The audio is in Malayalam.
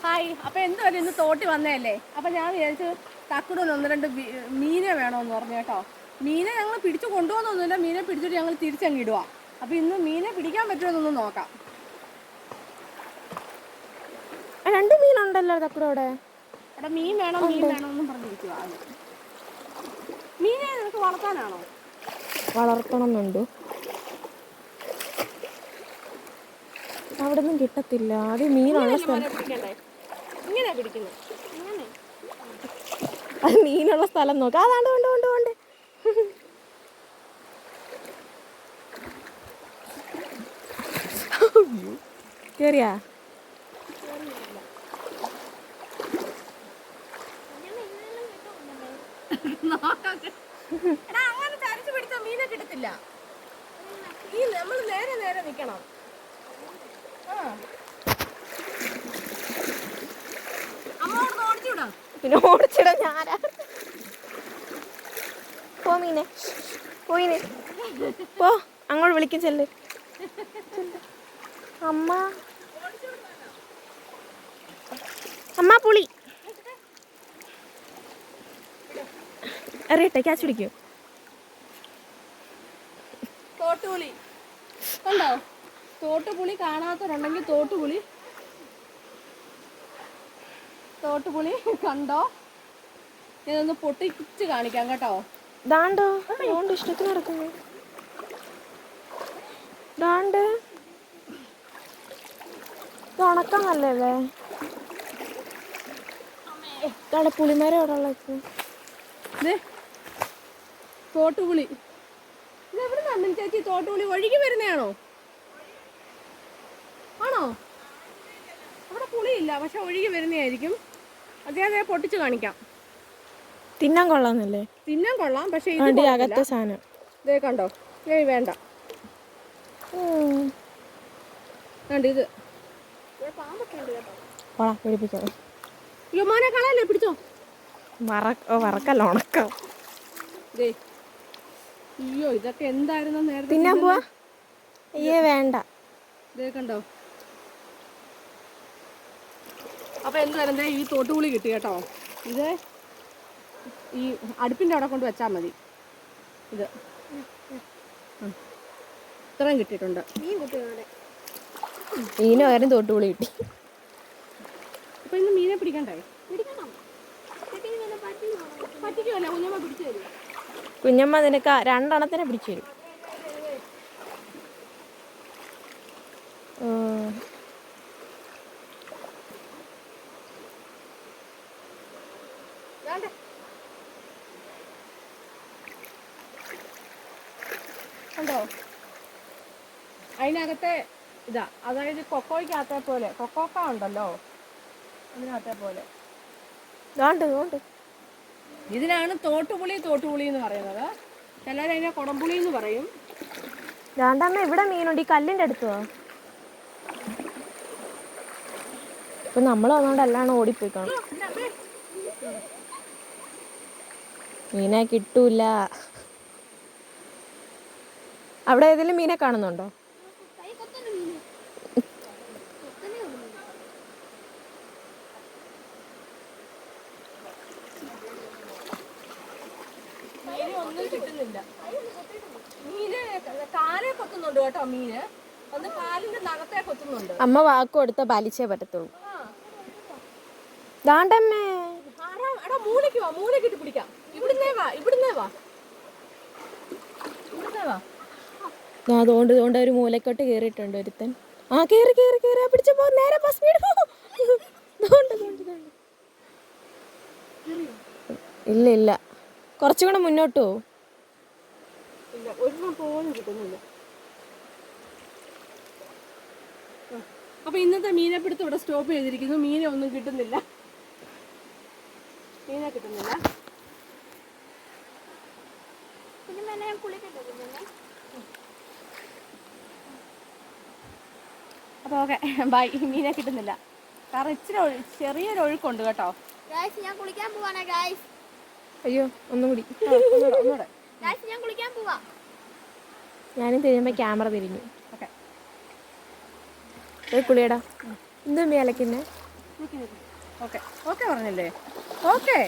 ഹായ്. അപ്പോൾ എന്തുവരെ ഇന്ന് തോട്ടി വന്നതല്ലേ, അപ്പോൾ ഞാൻ വിചാരിച്ചു തക്കുടൂന് 1-2 മീനെ വേണമെന്ന് പറഞ്ഞു കേട്ടോ. മീനെ ഞങ്ങൾ പിടിച്ചു കൊണ്ടുപോകുന്നൊന്നുമില്ല, മീനെ പിടിച്ചിട്ട് ഞങ്ങൾ തിരിച്ചങ്ങ് ഇടുക. അപ്പോൾ ഇന്ന് മീനെ പിടിക്കാൻ പറ്റുമെന്നൊന്ന് നോക്കാം. 2 മീനുണ്ടല്ലോ തക്കുടോടെ. അവിടെ മീൻ വേണമെന്നും പറഞ്ഞിരിക്കുക. മീനെ നിനക്ക് വളർത്താനാണോ? വളർത്തണമെന്നുണ്ട്. അവിടെ ഒന്നും കിട്ടത്തില്ല. അത് മീനുള്ള സ്ഥലം. ഇങ്ങനെ പിടിക്കുന്നു. അത് മീനുള്ള സ്ഥലം നോക്കാം. അതാണ്ട് കൊണ്ട് കൊണ്ട് കൊണ്ട് കേറിയാ അങ്ങനെ തരിച്ചു പിടിച്ചാൽ മീനെ കിട്ടത്തില്ല. ഈ നമ്മൾ നേരെ നേരെ നിൽക്കണം. പിന്നെ ഓടിച്ചിടാ ഞാനാ. പോ മീനെ, പോയിനെ പോ, അങ്ങോട്ട് വിളിക്കും ചെല്ല്. അമ്മ അമ്മ പുളി അറിയട്ടെ, ക്യാച്ച് പിടിക്കൂ. തോട്ടുപുളി കണ്ടോ? തോട്ടുപുളി കാണാത്തവരുണ്ടെങ്കിൽ തോട്ടുപുളി കണ്ടോ? ഇതൊന്ന് പൊട്ടിച്ച് കാണിക്കാം കേട്ടോ. ദാണ്ടോ അതുകൊണ്ട് ഇഷ്ടത്തിന് നടക്കുന്നു. ദാണ്ട് ഇത് ഉണക്കാൻ നല്ലല്ലേ. ഇതാണ് പുളിമരം അവിടെ ഉള്ളത്. തോട്ടുപുളി ഇതെവിടെ നിന്നാണ് ചേച്ചി? തോട്ടുപുളി ഒഴുകി വരുന്നതാണോ? ആണോ? അവിടെ പുളിയില്ല, പക്ഷെ ഒഴുകി വരുന്നതായിരിക്കും. അതേ പൊട്ടിച്ച് കാണിക്കാം. തിന്നാൻ കൊള്ളാന്നല്ലേ? തിന്നാൻ കൊള്ളാം, പക്ഷെ അകത്തെ സാധനം ഇതേ കണ്ടോ? വേണ്ട കണ്ട് ഇത് പിടിപ്പിച്ചോ. യുമാനെ കളയല്ലേ, പിടിച്ചോ. വറക്കല്ല, ഉണക്കാം. അയ്യോ, ഇതൊക്കെ എന്തായിരുന്നു നേരത്തെ? തിന്നാൻ പോവാ? അയ്യേ വേണ്ട. ഇതേ കണ്ടോ? അപ്പോൾ എന്തായാലും ഈ തോട്ടുപുളി കിട്ടി കേട്ടോ. ഇത് ഈ അടുപ്പിൻ്റെ അവിടെ കൊണ്ട് വെച്ചാൽ മതി. ഇത് ഇത്രയും കിട്ടിയിട്ടുണ്ട്. മീന് പകരം തോട്ടുപുളി കിട്ടി. അപ്പോൾ ഇന്ന് മീനെ പിടിക്കണ്ടേ? പറ്റിക്കുമല്ലോ, കുഞ്ഞമ്മ പിടിച്ചു തരും. കുഞ്ഞമ്മ നിനക്ക് 2 എണ്ണത്തിനെ പിടിച്ചു തരും. കണ്ടോ? അതിനകത്തെ ഇതാ, അതായത് കൊക്കോയ്ക്കകത്തെ പോലെ, കൊക്കോക്ക ഉണ്ടല്ലോ, അതിനകത്തെ പോലെ. ഇതിനാണ് തോട്ടുപുളി എന്ന് പറയുന്നത്. ചിലർ അതിനെ കുടംപുളി എന്ന് പറയും. രണ്ടെണ്ണം ഇവിടെ മീനുണ്ട്, ഈ കല്ലിൻ്റെ അടുത്തോ. ഇപ്പൊ നമ്മൾ അതുകൊണ്ട് എല്ലാം ഓടിപ്പോയി കാണും. മീനെ കിട്ടൂല. അവിടെ ഏതെങ്കിലും മീനെ കാണുന്നുണ്ടോ? ഒന്നും കിട്ടുന്നില്ല. മീന് കാലേ കൊത്തുന്നുണ്ട് കേട്ടോ. മീന് ഒന്ന് കാലിന്റെ നഖത്തെ കൊത്തുന്നുണ്ട്. അമ്മ വാക്ക് കൊടുത്ത പാലിച്ചേ പറ്റത്തുള്ളൂ. ദാണ്ടമ്മേ, എടാ മൂലയ്ക്ക് വാ, മൂലക്കിട്ട് പിടിക്കാം. ഇവിടുന്നേ വാ. ഞാൻ അതുകൊണ്ട് ഒരു മൂലക്കോട്ട് കേറിയിട്ടുണ്ട് ഒരുത്തൻ. ആ കേറി പിടിച്ചപ്പോ നേരെ സ്പീഡ്. ഇല്ല കുറച്ചും കൂടെ മുന്നോട്ട് പോവും. അപ്പൊ ഇന്നത്തെ മീനെപ്പിടുത്തം ഇവിടെ സ്റ്റോപ്പ് ചെയ്തിരിക്കുന്നു. മീനെ ഒന്നും കിട്ടുന്നില്ല. അപ്പോൾ ഓക്കെ, ബൈ. മീനെ കിട്ടുന്നില്ല, കാരണം ഇച്ചിരി ചെറിയൊരു ഒഴുക്കുണ്ട് കേട്ടോ. ഞാൻ കുളിക്കാൻ പോവാണ് ഗൈസ്. അയ്യോ, ഒന്നുകൂടി. ഒന്നുകൂടെ. ഞാൻ കുളിക്കാൻ പോവാ. ഞാനും തിരിയുമ്പോ ക്യാമറ തിരിഞ്ഞു. ഓക്കെ, കുളിയടാ. എന്ത് മീ അലക്കുന്നേ? ഓക്കെ ഓക്കെ പറഞ്ഞില്ലേ ഓക്കെ